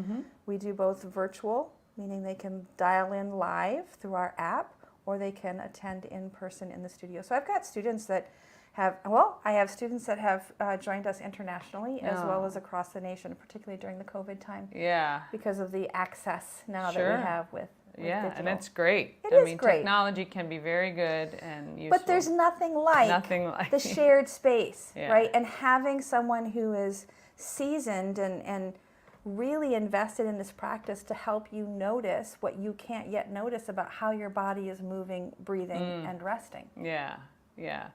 Speaker 2: We do both virtual, meaning they can dial in live through our app, or they can attend in person in the studio. So I've got students that I have students that have joined us internationally as well as across the nation, particularly during the COVID time.
Speaker 10: Yeah.
Speaker 2: Because of the access now that we have with digital.
Speaker 10: And it's great.
Speaker 2: It is great.
Speaker 10: Technology can be very good and useful.
Speaker 2: But there's nothing like the shared space, right? And having someone who is seasoned and really invested in this practice to help you notice what you can't yet notice about how your body is moving, breathing, and resting.
Speaker 10: Yeah, yeah.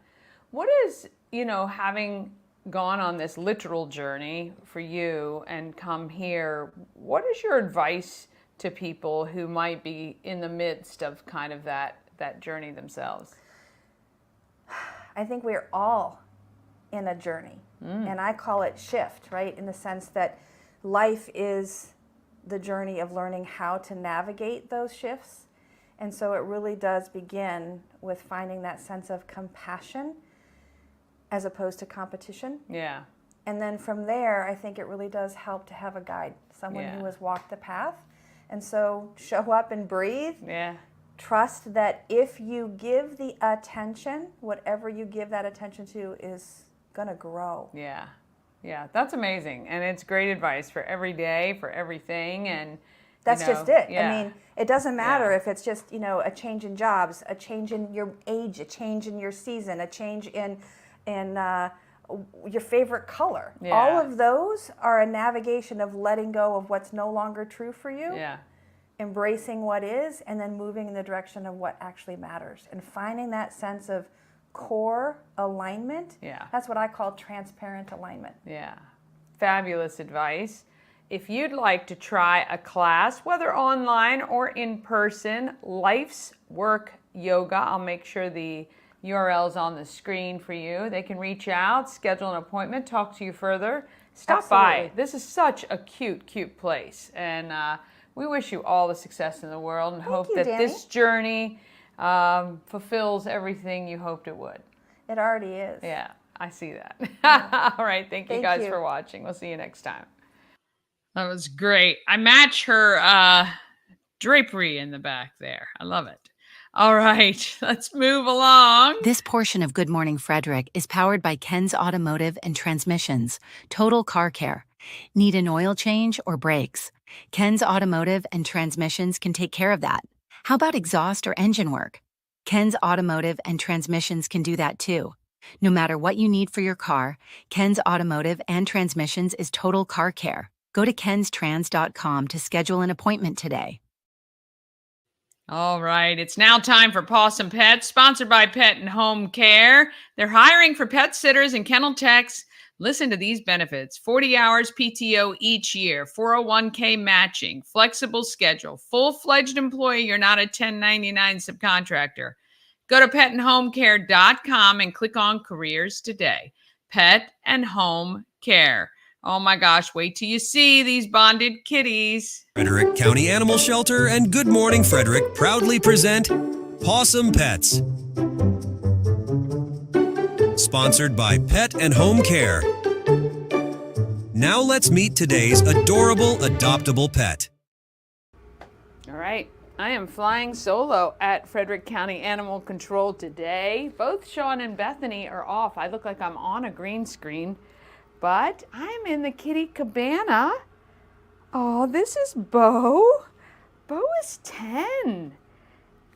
Speaker 10: What is, having gone on this literal journey for you and come here, what is your advice to people who might be in the midst of kind of that journey themselves?
Speaker 2: I think we're all in a journey, and I call it shift, right? In the sense that life is the journey of learning how to navigate those shifts. And so it really does begin with finding that sense of compassion as opposed to competition.
Speaker 10: Yeah.
Speaker 2: And then from there, I think it really does help to have a guide, someone who has walked the path. And so show up and breathe.
Speaker 10: Yeah.
Speaker 2: Trust that if you give the attention, whatever you give that attention to is going to grow.
Speaker 10: Yeah. Yeah, that's amazing. And it's great advice for every day, for everything. And
Speaker 2: that's just it.
Speaker 10: Yeah.
Speaker 2: I mean, it doesn't matter if it's just, a change in jobs, a change in your age, a change in your season, a change in your favorite color.
Speaker 10: Yeah.
Speaker 2: All of those are a navigation of letting go of what's no longer true for you, embracing what is, and then moving in the direction of what actually matters. And finding that sense of core alignment, that's what I call transparent alignment.
Speaker 10: Yeah, fabulous advice. If you'd like to try a class, whether online or in person, Life's Work Yoga, I'll make sure the URL's on the screen for you. They can reach out, schedule an appointment, talk to you further. Stop by. This is such a cute place. And we wish you all the success in the world and hope that this journey fulfills everything you hoped it would.
Speaker 2: It already is.
Speaker 10: Yeah, I see that. All right, thank you guys for watching. We'll see you next time.
Speaker 3: That was great. I match her drapery in the back there. I love it. All right, let's move along.
Speaker 11: This portion of Good Morning Frederick is powered by Ken's Automotive and Transmissions, Total Car Care. Need an oil change or brakes? Ken's Automotive and Transmissions can take care of that. How about exhaust or engine work? Ken's Automotive and Transmissions can do that too. No matter what you need for your car, Ken's Automotive and Transmissions is Total Car Care. Go to kenstrans.com to schedule an appointment today.
Speaker 3: All right, it's now time for Possum Pets, sponsored by Pet and Home Care. They're hiring for pet sitters and kennel techs. Listen to these benefits: 40 hours PTO each year, 401k matching, flexible schedule, full-fledged employee. You're not a 1099 subcontractor. Go to petandhomecare.com and click on careers today. Pet and Home Care. Oh my gosh, wait till you see these bonded kitties.
Speaker 12: Frederick County Animal Shelter and Good Morning Frederick proudly present Possum Pets. Sponsored by Pet and Home Care. Now let's meet today's adorable adoptable pet.
Speaker 10: All right, I am flying solo at Frederick County Animal Control today. Both Sean and Bethany are off. I look like I'm on a green screen. But I'm in the kitty cabana. Oh, this is Bo. Bo is 10.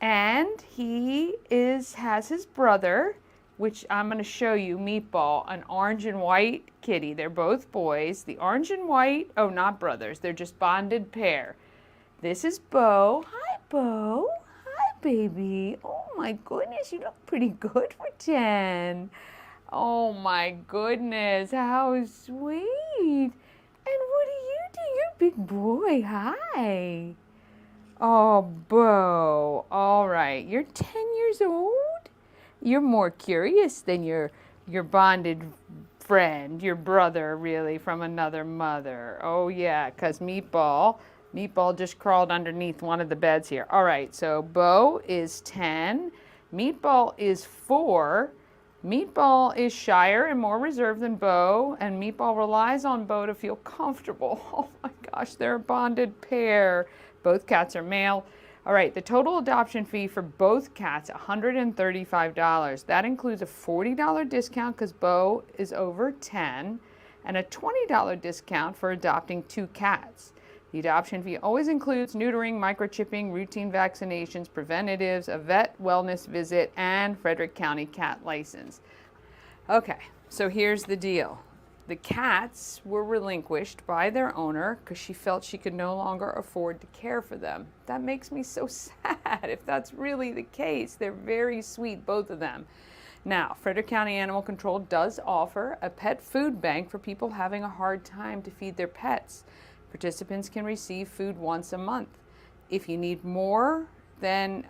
Speaker 10: And he has his brother, which I'm going to show you, Meatball, an orange and white kitty. They're both boys. The orange and white, oh, not brothers. They're just bonded pair. This is Bo. Hi, Bo. Hi, baby. Oh, my goodness, you look pretty good for 10. Oh my goodness, how sweet. And what do you do? You're a big boy. Hi. Oh, Bo. All right, you're 10 years old? You're more curious than your bonded friend, your brother, really, from another mother. Oh, yeah, because Meatball just crawled underneath one of the beds here. All right, so Bo is 10. Meatball is 4. Meatball is shyer and more reserved than Bo, and Meatball relies on Bo to feel comfortable. Oh my gosh, they're a bonded pair. Both cats are male. All right, the total adoption fee for both cats, $135. That includes a $40 discount because Bo is over 10, and a $20 discount for adopting 2 cats. The adoption fee always includes neutering, microchipping, routine vaccinations, preventatives, a vet wellness visit, and Frederick County cat license. Okay, so here's the deal. The cats were relinquished by their owner because she felt she could no longer afford to care for them. That makes me so sad if that's really the case. They're very sweet, both of them. Now, Frederick County Animal Control does offer a pet food bank for people having a hard time to feed their pets. Participants can receive food once a month. If you need more, then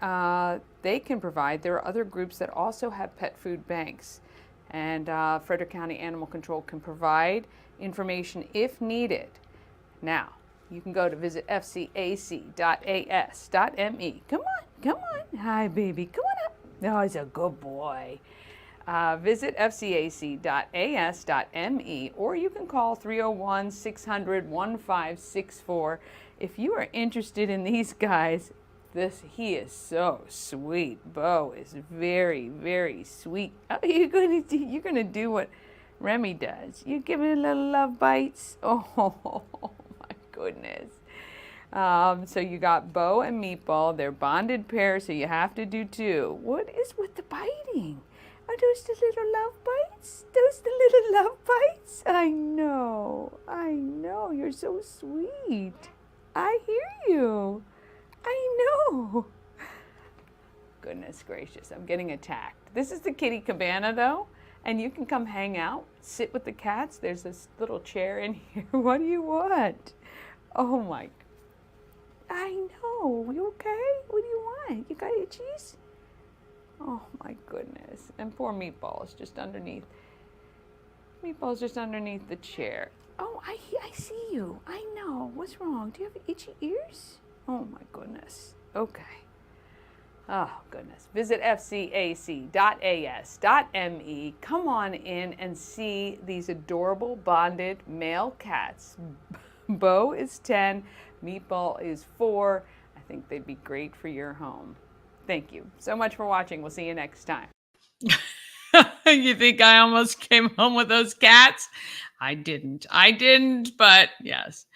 Speaker 10: they can provide. There are other groups that also have pet food banks. And Frederick County Animal Control can provide information if needed. Now, you can go to visit fcac.as.me. Come on. Hi, baby. Come on up. Oh, he's a good boy. Visit fcac.as.me, or you can call 301-600-1564. If you are interested in these guys, he is so sweet. Bo is very, very sweet. Oh, you're gonna do what Remy does. You give it a little love bites. Oh my goodness. So you got Bo and Meatball. They're bonded pairs, so you have to do 2. What is with the biting? Are those the little love bites? Those the little love bites? I know. You're so sweet. I hear you. I know. Goodness gracious, I'm getting attacked. This is the kitty cabana though, and you can come hang out, sit with the cats. There's this little chair in here. What do you want? Oh my, I know. You okay? What do you want? You got itchies? Oh my goodness. And poor Meatball is just underneath. Meatball's just underneath the chair. Oh, I see you. I know. What's wrong? Do you have itchy ears? Oh my goodness. Okay. Oh goodness. Visit fcac.as.me. Come on in and see these adorable bonded male cats. Bo is 10, Meatball is 4. I think they'd be great for your home. Thank you so much for watching. We'll see you next time. You think I almost came home with those cats? I didn't, but yes.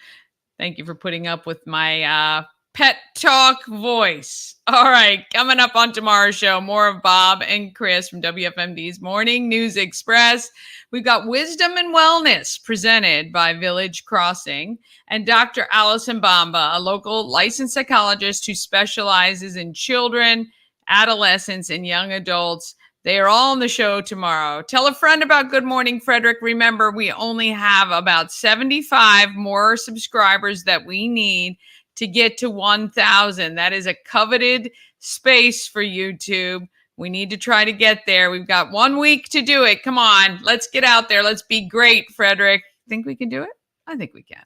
Speaker 10: Thank you for putting up with my pet talk voice. All right, coming up on tomorrow's show, more of Bob and Chris from WFMD's Morning News Express. We've got Wisdom and Wellness presented by Village Crossing, and Dr. Allison Bamba, a local licensed psychologist who specializes in children, adolescents, and young adults. They are all on the show tomorrow. Tell a friend about Good Morning Frederick. Remember, we only have about 75 more subscribers that we need to get to 1,000. That is a coveted space for YouTube. We need to try to get there. We've got 1 week to do it. Come on, let's get out there. Let's be great, Frederick. Think we can do it? I think we can.